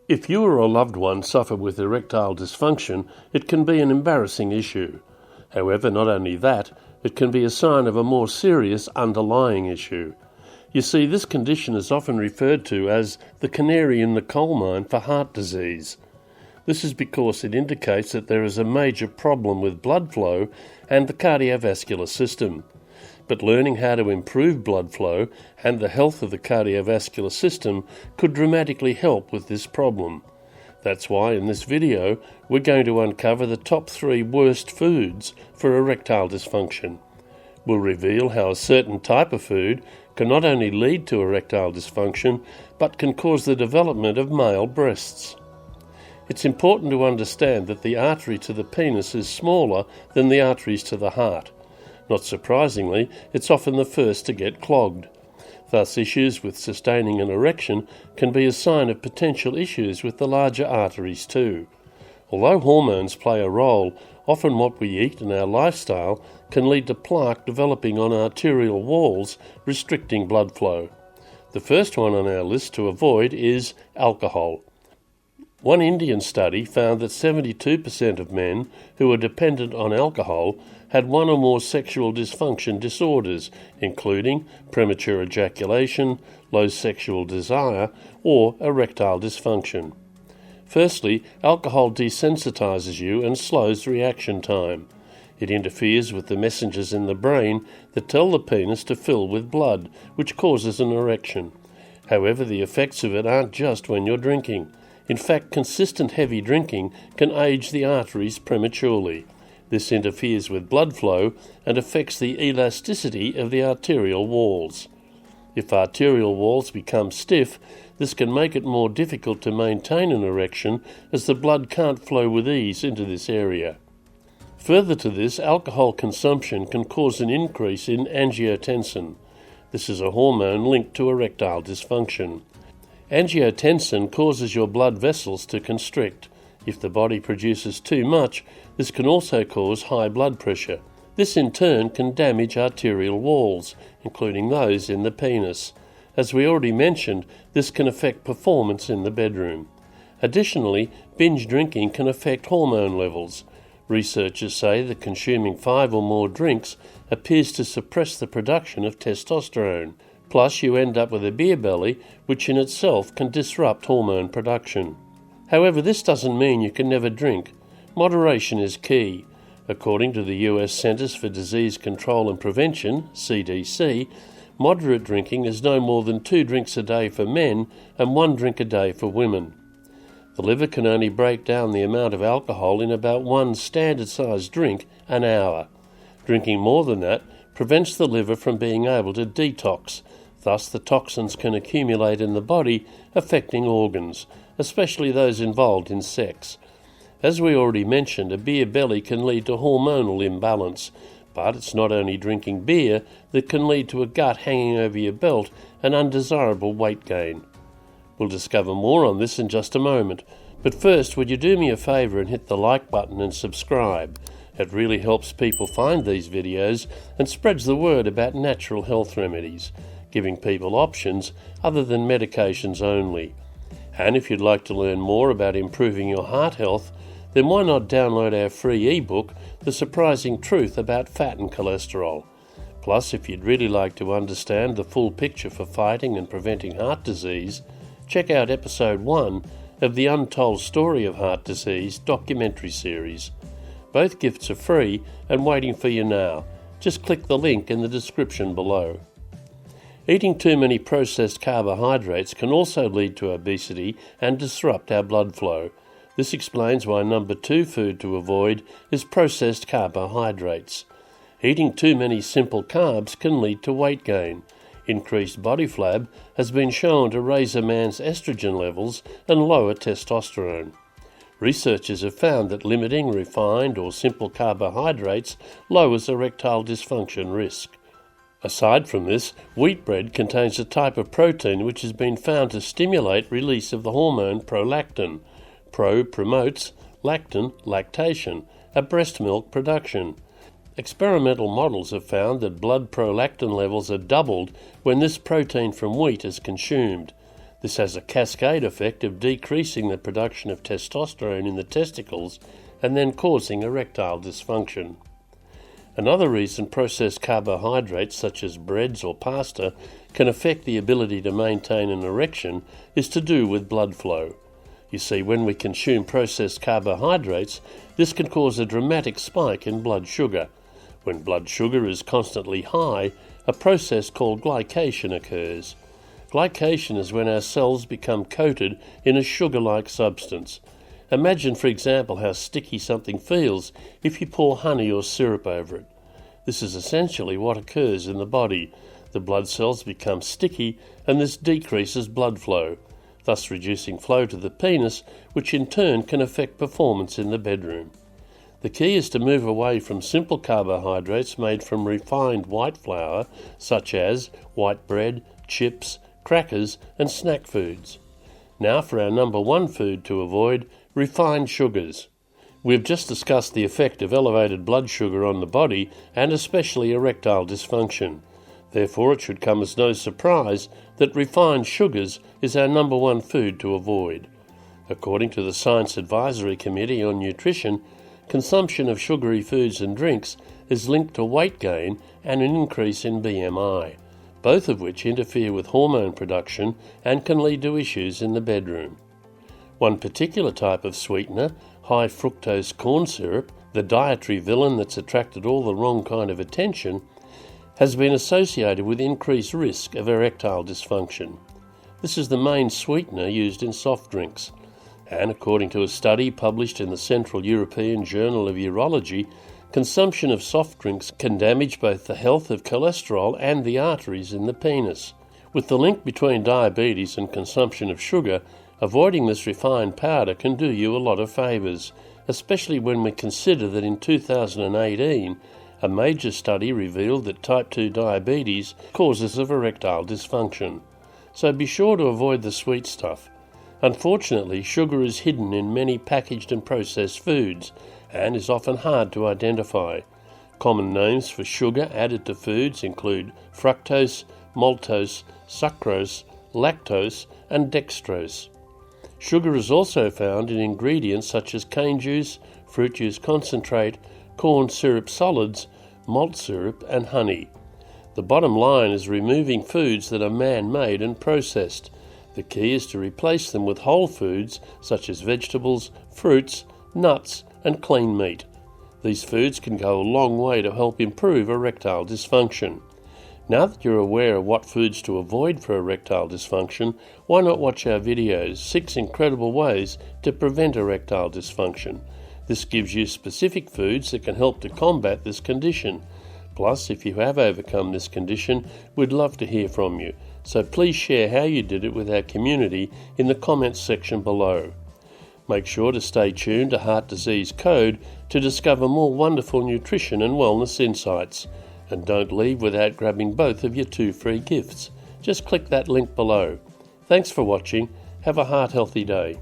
If you or a loved one suffer with erectile dysfunction, it can be an embarrassing issue. However, not only that, it can be a sign of a more serious underlying issue. You see, this condition is often referred to as the canary in the coal mine for heart disease. This is because it indicates that there is a major problem with blood flow and the cardiovascular system. But learning how to improve blood flow and the health of the cardiovascular system could dramatically help with this problem. That's why in this video we're going to uncover the top 3 worst foods for erectile dysfunction. We'll reveal how a certain type of food can not only lead to erectile dysfunction, but can cause the development of male breasts. It's important to understand that the artery to the penis is smaller than the arteries to the heart. Not surprisingly, it's often the first to get clogged. Thus, issues with sustaining an erection can be a sign of potential issues with the larger arteries too. Although hormones play a role, often what we eat and our lifestyle can lead to plaque developing on arterial walls, restricting blood flow. The first one on our list to avoid is alcohol. One Indian study found that 72% of men who were dependent on alcohol had one or more sexual dysfunction disorders, including premature ejaculation, low sexual desire, or erectile dysfunction. Firstly, alcohol desensitizes you and slows reaction time. It interferes with the messengers in the brain that tell the penis to fill with blood, which causes an erection. However, the effects of it aren't just when you're drinking. In fact, consistent heavy drinking can age the arteries prematurely. This interferes with blood flow and affects the elasticity of the arterial walls. If arterial walls become stiff, this can make it more difficult to maintain an erection as the blood can't flow with ease into this area. Further to this, alcohol consumption can cause an increase in angiotensin. This is a hormone linked to erectile dysfunction. Angiotensin causes your blood vessels to constrict. If the body produces too much, this can also cause high blood pressure. This in turn can damage arterial walls, including those in the penis. As we already mentioned, this can affect performance in the bedroom. Additionally, binge drinking can affect hormone levels. Researchers say that consuming 5 or more drinks appears to suppress the production of testosterone. Plus, you end up with a beer belly, which in itself can disrupt hormone production. However, this doesn't mean you can never drink. Moderation is key. According to the US Centers for Disease Control and Prevention, CDC, moderate drinking is no more than 2 drinks a day for men and 1 drink a day for women. The liver can only break down the amount of alcohol in about 1 standard-sized drink an hour. Drinking more than that prevents the liver from being able to detox. Thus, the toxins can accumulate in the body, affecting organs, especially those involved in sex. As we already mentioned, a beer belly can lead to hormonal imbalance, but it's not only drinking beer that can lead to a gut hanging over your belt and undesirable weight gain. We'll discover more on this in just a moment, but first, would you do me a favour and hit the like button and subscribe? It really helps people find these videos and spreads the word about natural health remedies, giving people options other than medications only. And if you'd like to learn more about improving your heart health, then why not download our free ebook, The Surprising Truth About Fat and Cholesterol. Plus, if you'd really like to understand the full picture for fighting and preventing heart disease, check out episode 1 of the Untold Story of Heart Disease documentary series. Both gifts are free and waiting for you now. Just click the link in the description below. Eating too many processed carbohydrates can also lead to obesity and disrupt our blood flow. This explains why number 2 food to avoid is processed carbohydrates. Eating too many simple carbs can lead to weight gain. Increased body flab has been shown to raise a man's estrogen levels and lower testosterone. Researchers have found that limiting refined or simple carbohydrates lowers erectile dysfunction risk. Aside from this, wheat bread contains a type of protein which has been found to stimulate release of the hormone prolactin. Pro promotes, lactin, lactation, a breast milk production. Experimental models have found that blood prolactin levels are doubled when this protein from wheat is consumed. This has a cascade effect of decreasing the production of testosterone in the testicles and then causing erectile dysfunction. Another reason processed carbohydrates such as breads or pasta can affect the ability to maintain an erection is to do with blood flow. You see, when we consume processed carbohydrates, this can cause a dramatic spike in blood sugar. When blood sugar is constantly high, a process called glycation occurs. Glycation is when our cells become coated in a sugar-like substance. Imagine, for example, how sticky something feels if you pour honey or syrup over it. This is essentially what occurs in the body. The blood cells become sticky, and this decreases blood flow, thus reducing flow to the penis, which in turn can affect performance in the bedroom. The key is to move away from simple carbohydrates made from refined white flour, such as white bread, chips, crackers, and snack foods. Now for our number one food to avoid: refined sugars. We've just discussed the effect of elevated blood sugar on the body and especially erectile dysfunction. Therefore, it should come as no surprise that refined sugars is our number one food to avoid. According to the Science Advisory Committee on Nutrition, consumption of sugary foods and drinks is linked to weight gain and an increase in BMI, both of which interfere with hormone production and can lead to issues in the bedroom. One particular type of sweetener, high fructose corn syrup, the dietary villain that's attracted all the wrong kind of attention, has been associated with increased risk of erectile dysfunction. This is the main sweetener used in soft drinks, and according to a study published in the Central European Journal of Urology, consumption of soft drinks can damage both the health of cholesterol and the arteries in the penis. With the link between diabetes and consumption of sugar, avoiding this refined powder can do you a lot of favours, especially when we consider that in 2018, a major study revealed that type 2 diabetes causes of erectile dysfunction. So be sure to avoid the sweet stuff. Unfortunately, sugar is hidden in many packaged and processed foods and is often hard to identify. Common names for sugar added to foods include fructose, maltose, sucrose, lactose, and dextrose. Sugar is also found in ingredients such as cane juice, fruit juice concentrate, corn syrup solids, malt syrup, and honey. The bottom line is removing foods that are man-made and processed. The key is to replace them with whole foods such as vegetables, fruits, nuts, and clean meat. These foods can go a long way to help improve erectile dysfunction. Now that you're aware of what foods to avoid for erectile dysfunction, why not watch our videos, 6 incredible ways to prevent erectile dysfunction. This gives you specific foods that can help to combat this condition. Plus, if you have overcome this condition, we'd love to hear from you. So please share how you did it with our community in the comments section below. Make sure to stay tuned to Heart Disease Code to discover more wonderful nutrition and wellness insights. And don't leave without grabbing both of your 2 free gifts. Just click that link below. Thanks for watching. Have a heart-healthy day.